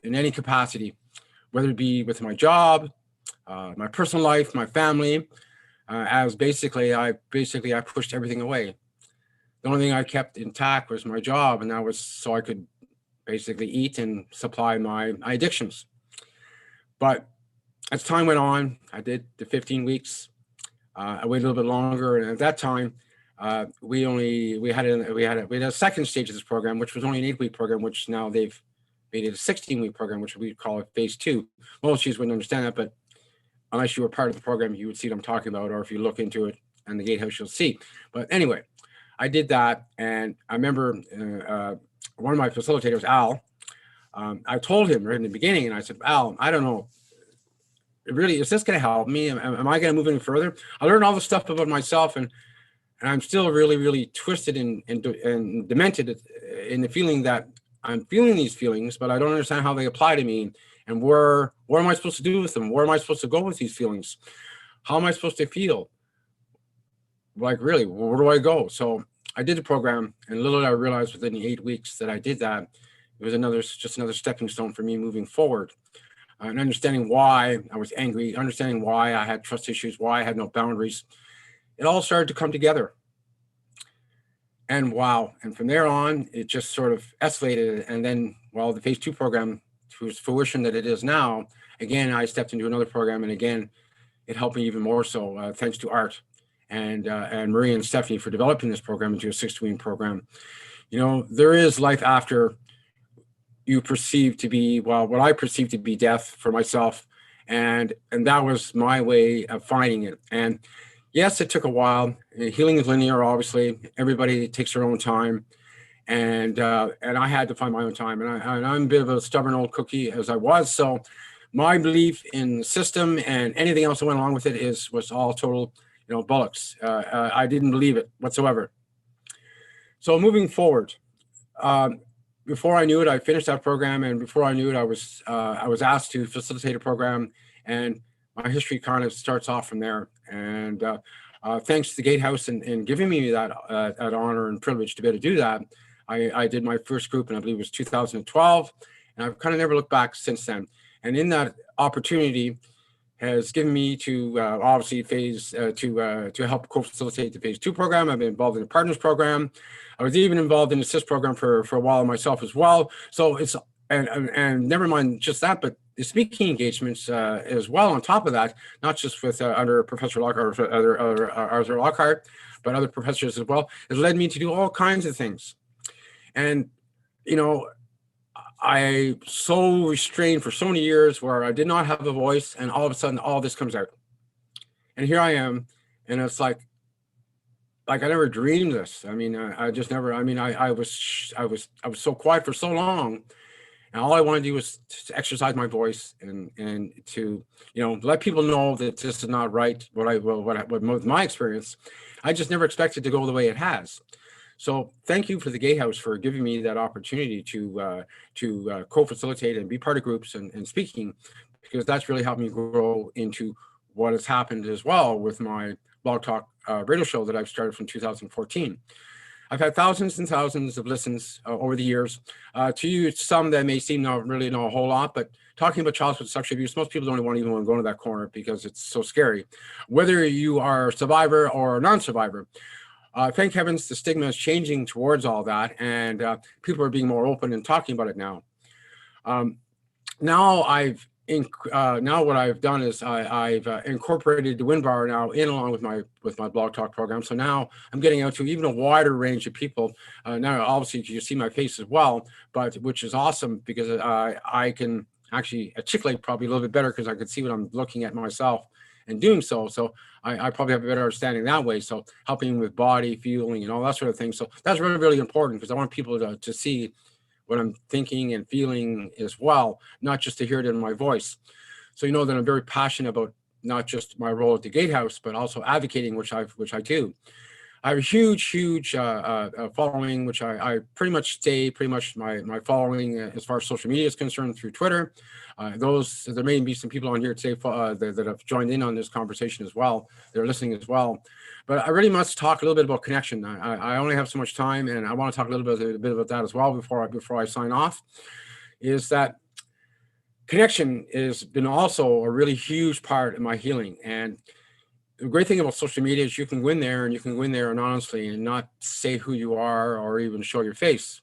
in any capacity, whether it be with my job, my personal life, my family, as I pushed everything away. The only thing I kept intact was my job, and that was so I could basically eat and supply my addictions. But as time went on, I did the 15 weeks. I waited a little bit longer, and at that time, we had a second stage of this program, which was only an 8-week program, which now they've made it a 16-week program, which we call it phase 2. Most of you wouldn't understand that, but unless you were part of the program, you would see what I'm talking about, or if you look into it and the Gatehouse, you'll see. But anyway, I did that, and I remember one of my facilitators, Al, I told him right in the beginning, and I said, Al, I don't know, really, is this going to help me? Am I going to move any further? I learned all the stuff about myself, and I'm still really, really twisted and demented in the feeling that I'm feeling these feelings, but I don't understand how they apply to me, and what am I supposed to do with them? Where am I supposed to go with these feelings? How am I supposed to feel? Like, really, where do I go? So I did the program, and little did I realize within the 8 weeks that I did that, it was just another stepping stone for me moving forward. And understanding why I was angry, understanding why I had trust issues, why I had no boundaries. It all started to come together. And wow, and from there on, it just sort of escalated. And then, well, the phase 2 program, to its fruition that it is now, again, I stepped into another program, and again, it helped me even more so, thanks to Art and Marie and Stephanie for developing this program into a 6-week program. There is life after you perceive to be, well, what I perceive to be death for myself. And that was my way of finding it. And yes, it took a while. Healing is linear, obviously. Everybody takes their own time. And I had to find my own time. And I'm a bit of a stubborn old cookie, as I was. So my belief in the system and anything else that went along with it was all total, bollocks. I didn't believe it whatsoever. So moving forward, before I knew it, I finished that program, and before I knew it, I was asked to facilitate a program, and my history kind of starts off from there. And thanks to the Gatehouse and giving me that honor and privilege to be able to do that, I did my first group, and I believe it was 2012, And I've kind of never looked back since then. And in that opportunity has given me to obviously to help co-facilitate the phase 2 program. I've been involved in the partners program. I was even involved in the assist program for a while myself as well. So it's, and never mind just that, but the speaking engagements as well on top of that, not just with under Professor Lockhart or Arthur Lockhart, but other professors as well, has led me to do all kinds of things. And, you know, I so restrained for so many years where I did not have a voice, and all of a sudden all this comes out. And here I am, and it's like I never dreamed this. I mean, I just never, I mean, I was so quiet for so long, and all I wanted to do was to exercise my voice and to, you know, let people know that this is not right, what my experience. I just never expected to go the way it has. So thank you for the Gatehouse for giving me that opportunity to co-facilitate and be part of groups and speaking, because that's really helped me grow into what has happened as well with my Blog Talk radio show that I've started from 2014. I've had thousands and thousands of listens over the years. To you, some that may seem not really know a whole lot, but talking about childhood sexual abuse, most people don't even want to go into that corner because it's so scary. Whether you are a survivor or a non-survivor, thank heavens the stigma is changing towards all that, and people are being more open and talking about it now. Now what I've done is I've incorporated the WinBar now in along with my Blog Talk program. So now I'm getting out to even a wider range of people. Now, obviously, you see my face as well, but which is awesome because I can actually articulate probably a little bit better because I can see what I'm looking at myself and doing so. So I probably have a better understanding that way. So helping with body, feeling, and all that sort of thing. So that's really, really important because I want people to see what I'm thinking and feeling as well, not just to hear it in my voice. So you know that I'm very passionate about not just my role at the Gatehouse, but also advocating, which I do. I have a huge following, which I pretty much stay my following as far as social media is concerned through Twitter. There may be some people on here today that have joined in on this conversation as well. They're listening as well. But I really must talk a little bit about connection. I only have so much time, and I want to talk a little bit about that as well before I sign off. Is that connection has been also a really huge part of my healing. And the great thing about social media is you can go in there anonymously and not say who you are or even show your face.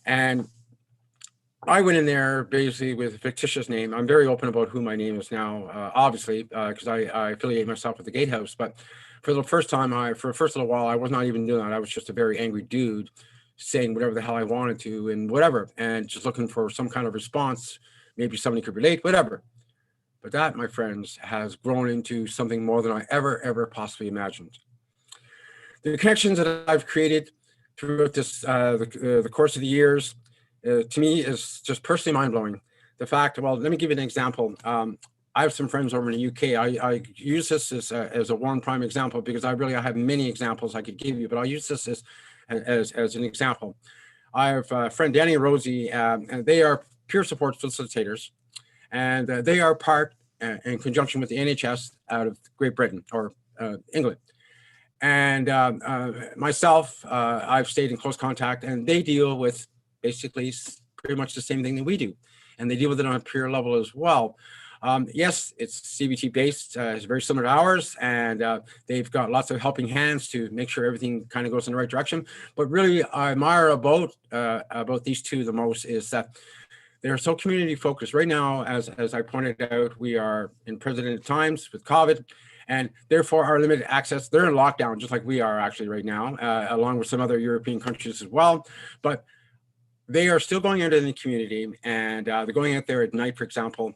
And I went in there basically with a fictitious name. I'm very open about who my name is now, obviously, because I affiliate myself with the Gatehouse. But for the first time, for the first little while, I was not even doing that. I was just a very angry dude saying whatever the hell I wanted to and whatever, and just looking for some kind of response. Maybe somebody could relate, whatever. But that, my friends, has grown into something more than I ever possibly imagined. The connections that I've created throughout this the course of the years, to me, is just personally mind-blowing. The fact, well, let me give you an example. I have some friends over in the UK. I use this as a one prime example because I have many examples I could give you, but I'll use this as an example. I have a friend, Danny and Rosie, and they are peer support facilitators. And they are part in conjunction with the NHS out of Great Britain or England. And myself, I've stayed in close contact, and they deal with basically pretty much the same thing that we do. And they deal with it on a peer level as well. Yes, it's CBT based, it's very similar to ours, and they've got lots of helping hands to make sure everything kind of goes in the right direction. But really, I admire about these two the most is that they're so community focused. Right now, as I pointed out, we are in unprecedented times with COVID, and therefore our limited access. They're in lockdown, just like we are actually right now, along with some other European countries as well. But they are still going out in the community, and they're going out there at night, for example.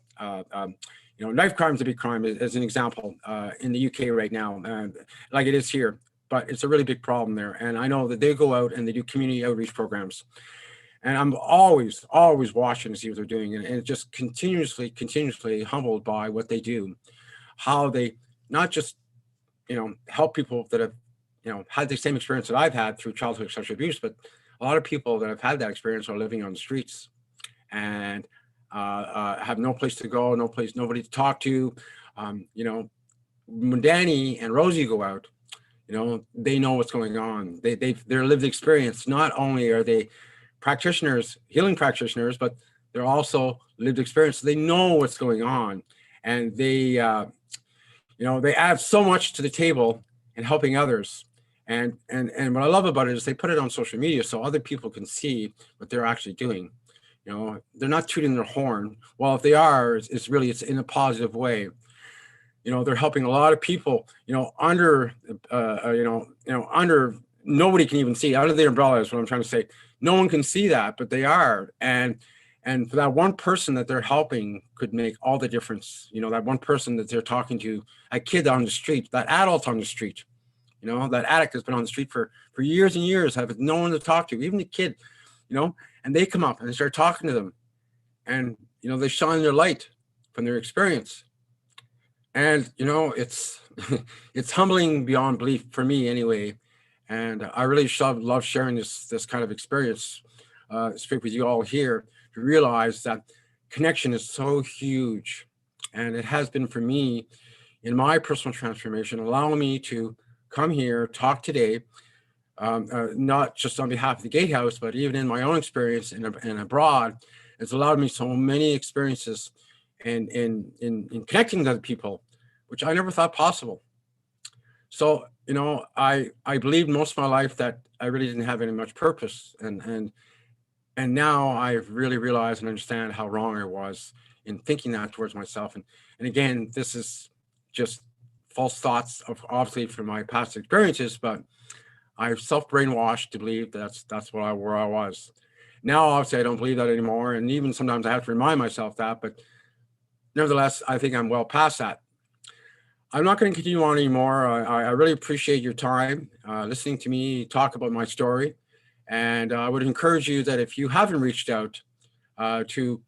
Knife crime is a big crime, as an example, in the UK right now, like it is here. But it's a really big problem there. And I know that they go out and they do community outreach programs. And I'm always watching to see what they're doing, and just continuously humbled by what they do, how they not just, help people that have, had the same experience that I've had through childhood sexual abuse, but a lot of people that have had that experience are living on the streets and have no place to go, nobody to talk to. When Danny and Rosie go out, they know what's going on. Their lived experience. Not only are they healing practitioners, but they're also lived experience. They know what's going on, and they they add so much to the table in helping others. And what I love about it is they put it on social media so other people can see what they're actually doing. They're not tooting their horn. Well, if they are, it's in a positive way. They're helping a lot of people, under, under, nobody can even see, under the umbrella is what I'm trying to say. No one can see that, but they are. And for that one person that they're helping could make all the difference. That one person that they're talking to, a kid on the street, that adult on the street, that addict has been on the street for years and years, have no one to talk to, even the kid, and they come up and they start talking to them, and, they shine their light from their experience. And, it's, it's humbling beyond belief for me anyway. And I really love sharing this kind of experience, speak with you all here, to realize that connection is so huge. And it has been for me in my personal transformation, allowing me to come here, talk today, not just on behalf of the Gatehouse, but even in my own experience and abroad. It's allowed me so many experiences in connecting to other people, which I never thought possible. So, I believed most of my life that I really didn't have any much purpose. And now I've really realized and understand how wrong I was in thinking that towards myself. And again, this is just false thoughts obviously from my past experiences, but I've self-brainwashed to believe that's where I was. Now, obviously, I don't believe that anymore. And even sometimes I have to remind myself that, but nevertheless, I think I'm well past that. I'm not going to continue on anymore. I really appreciate your time listening to me talk about my story. And I would encourage you that if you haven't reached out to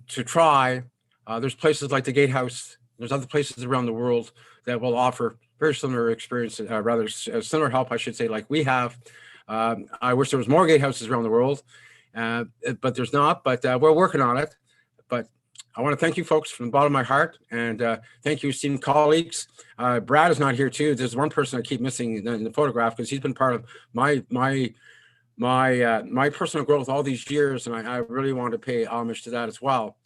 try, there's places like the Gatehouse, there's other places around the world that will offer very similar experience, rather similar help, I should say, like we have. I wish there was more Gatehouses around the world, but there's not, but we're working on it. But I want to thank you folks from the bottom of my heart, and thank you, esteemed colleagues. Brad is not here too. There's one person I keep missing in the photograph because he's been part of my personal growth all these years, and I really want to pay homage to that as well.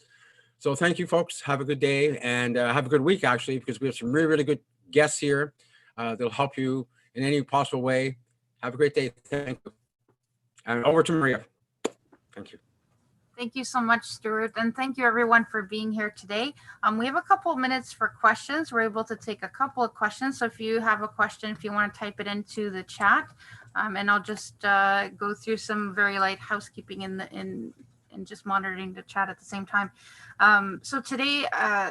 So thank you, folks. Have a good day, and have a good week, actually, because we have some really, really good guests here that'll help you in any possible way. Have a great day. Thank you. And over to Maria. Thank you. Thank you so much, Stewart. And thank you everyone for being here today. We have a couple of minutes for questions. We're able to take a couple of questions. So if you have a question, if you want to type it into the chat, and I'll just go through some very light housekeeping in just monitoring the chat at the same time. So today,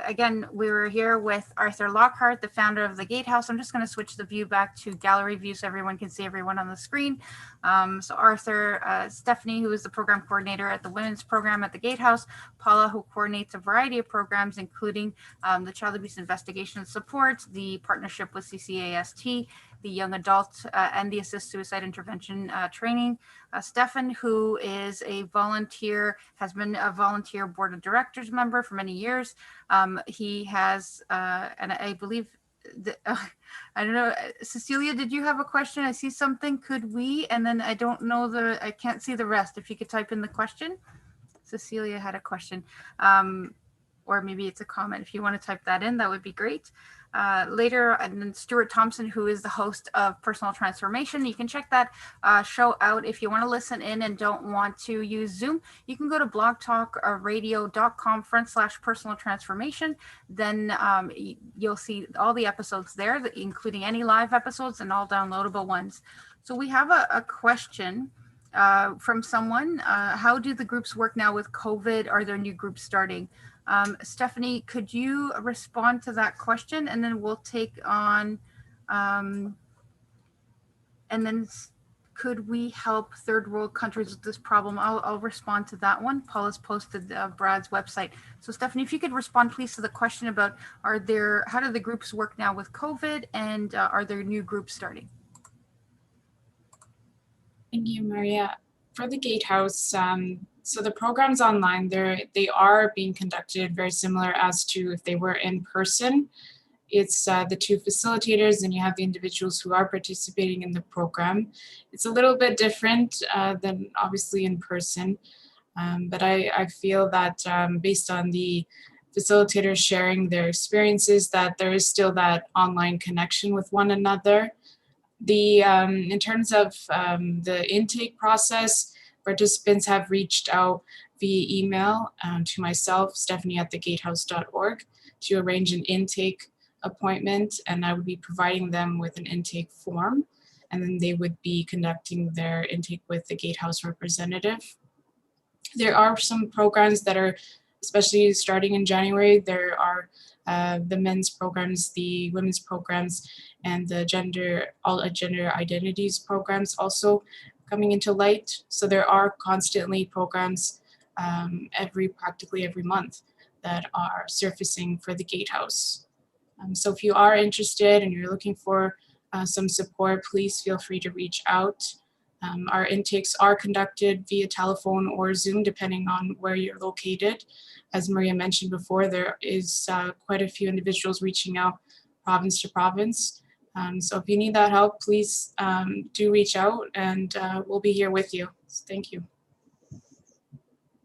again, we were here with Arthur Lockhart, the founder of the Gatehouse. I'm just going to switch the view back to gallery view so everyone can see everyone on the screen. So Arthur, Stephanie, who is the program coordinator at the women's program at the Gatehouse, Paula, who coordinates a variety of programs, including the child abuse investigation support, the partnership with CCAST, the young adult and the assist suicide intervention training. Stefan, who is a volunteer, has been a volunteer board of directors member for many years. He has, and I believe, I don't know, Cecilia, did you have a question? I see something, could we? And then I don't know I can't see the rest. If you could type in the question. Cecilia had a question. Or maybe it's a comment. If you want to type that in, that would be great. Later, and then Stewart Thompson, who is the host of Personal Transformation. You can check that show out. If you want to listen in and don't want to use Zoom, you can go to blogtalkradio.com/personal transformation. Then you'll see all the episodes there, including any live episodes and all downloadable ones. So we have a question from someone. How do the groups work now with COVID? Are there new groups starting? Stephanie, could you respond to that question, and then we'll take on, and then could we help third world countries with this problem? I'll respond to that one. Paul has posted Brad's website. So Stephanie, if you could respond please to the question about how do the groups work now with COVID, and are there new groups starting? Thank you, Maria. For the Gatehouse, so the programs online, they are being conducted very similar as to if they were in person. It's the two facilitators, and you have the individuals who are participating in the program. It's a little bit different than obviously in person. But I feel that based on the facilitators sharing their experiences, that there is still that online connection with one another. In terms of the intake process, participants have reached out via email to myself, Stephanie@thegatehouse.org, to arrange an intake appointment, and I would be providing them with an intake form, and then they would be conducting their intake with the Gatehouse representative. There are some programs that are, especially starting in January, there are the men's programs, the women's programs, and the gender identities programs also coming into light. So there are constantly programs practically every month that are surfacing for the Gatehouse. So if you are interested and you're looking for some support, please feel free to reach out. Our intakes are conducted via telephone or Zoom, depending on where you're located. As Maria mentioned before, there is quite a few individuals reaching out province to province. So if you need that help, please do reach out, and we'll be here with you. Thank you.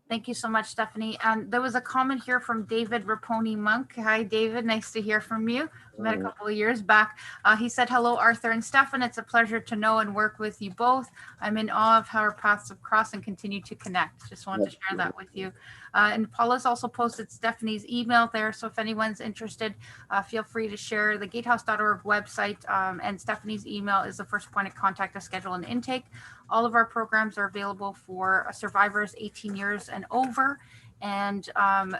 Thank you so much, Stephanie. And there was a comment here from David Raponi Monk. Hi, David. Nice to hear from you. We met a couple of years back. He said, hello, Arthur and Stefan. It's a pleasure to know and work with you both. I'm in awe of how our paths have crossed and continue to connect. Just wanted to share that with you. And Paula's also posted Stephanie's email there. So if anyone's interested, feel free to share the gatehouse.org website. And Stephanie's email is the first point of contact to schedule an intake. All of our programs are available for survivors 18 years and over, and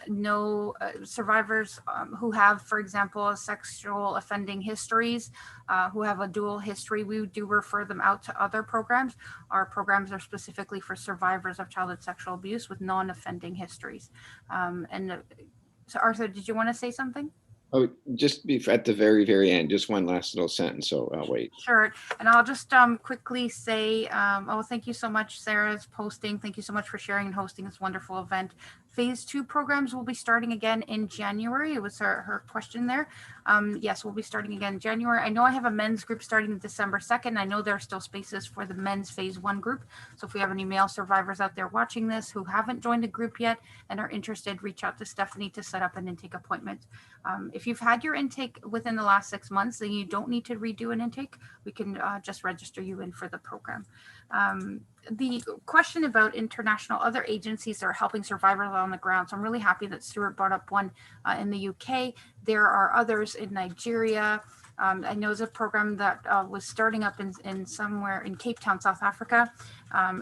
no survivors who have, for example, sexual offending histories, who have a dual history. We do refer them out to other programs. Our programs are specifically for survivors of childhood sexual abuse with non-offending histories. So Arthur, did you want to say something? Oh, just at the very, very end, just one last little sentence, so I'll wait. Sure, and I'll just quickly say, thank you so much, Sarah's posting. Thank you so much for sharing and hosting this wonderful event. Phase 2 programs will be starting again in January. It was her question there. Yes, we'll be starting again in January. I know I have a men's group starting December 2nd. I know there are still spaces for the men's phase 1 group. So if we have any male survivors out there watching this who haven't joined the group yet and are interested, reach out to Stephanie to set up an intake appointment. If you've had your intake within the last 6 months, then you don't need to redo an intake. We can just register you in for the program. The question about international other agencies that are helping survivors on the ground. So I'm really happy that Stewart brought up one in the UK. There are others in Nigeria. I know there's a program that was starting up in somewhere in Cape Town, South Africa.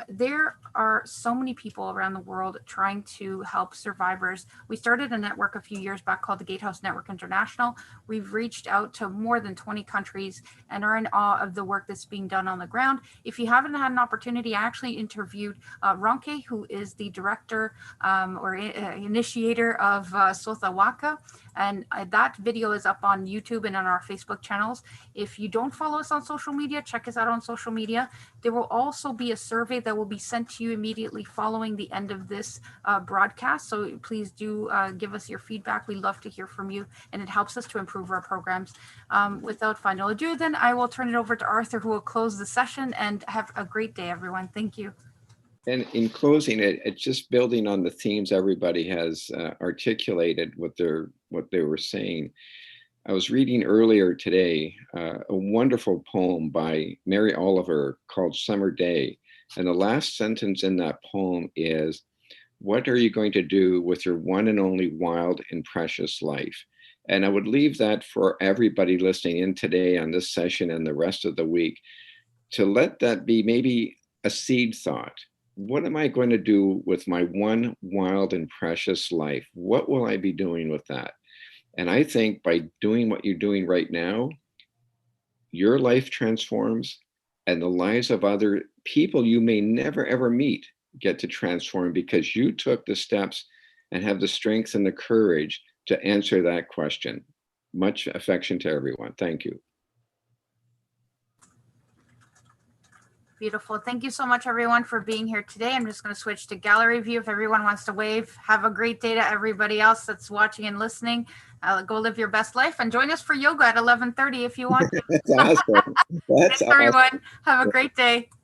There are so many people around the world trying to help survivors. We started a network a few years back called the Gatehouse Network International. We've reached out to more than 20 countries and are in awe of the work that's being done on the ground. If you haven't had an opportunity, I actually interviewed Ronke, who is the director or initiator of Sotha Waka. And that video is up on YouTube and on our Facebook channels. If you don't follow us on social media, check us out on social media. There will also be a survey that will be sent to you immediately following the end of this broadcast. So please do give us your feedback. We love to hear from you, and it helps us to improve our programs. Without final ado, then I will turn it over to Arthur, who will close the session, and have a great day, everyone. Thank you. And in closing, it's just building on the themes everybody has articulated what they were saying. I was reading earlier today a wonderful poem by Mary Oliver called Summer Day. And the last sentence in that poem is, what are you going to do with your one and only wild and precious life? And I would leave that for everybody listening in today on this session and the rest of the week, to let that be maybe a seed thought. What am I going to do with my one wild and precious life? What will I be doing with that? And I think by doing what you're doing right now, your life transforms, and the lives of other people you may never, ever meet get to transform, because you took the steps and have the strength and the courage to answer that question. Much affection to everyone. Thank you. Beautiful. Thank you so much, everyone, for being here today. I'm just going to switch to gallery view. If everyone wants to wave, have a great day to everybody else that's watching and listening. Go live your best life, and join us for yoga at 11:30 if you want to. That's awesome. Thanks, everyone. Have a great day.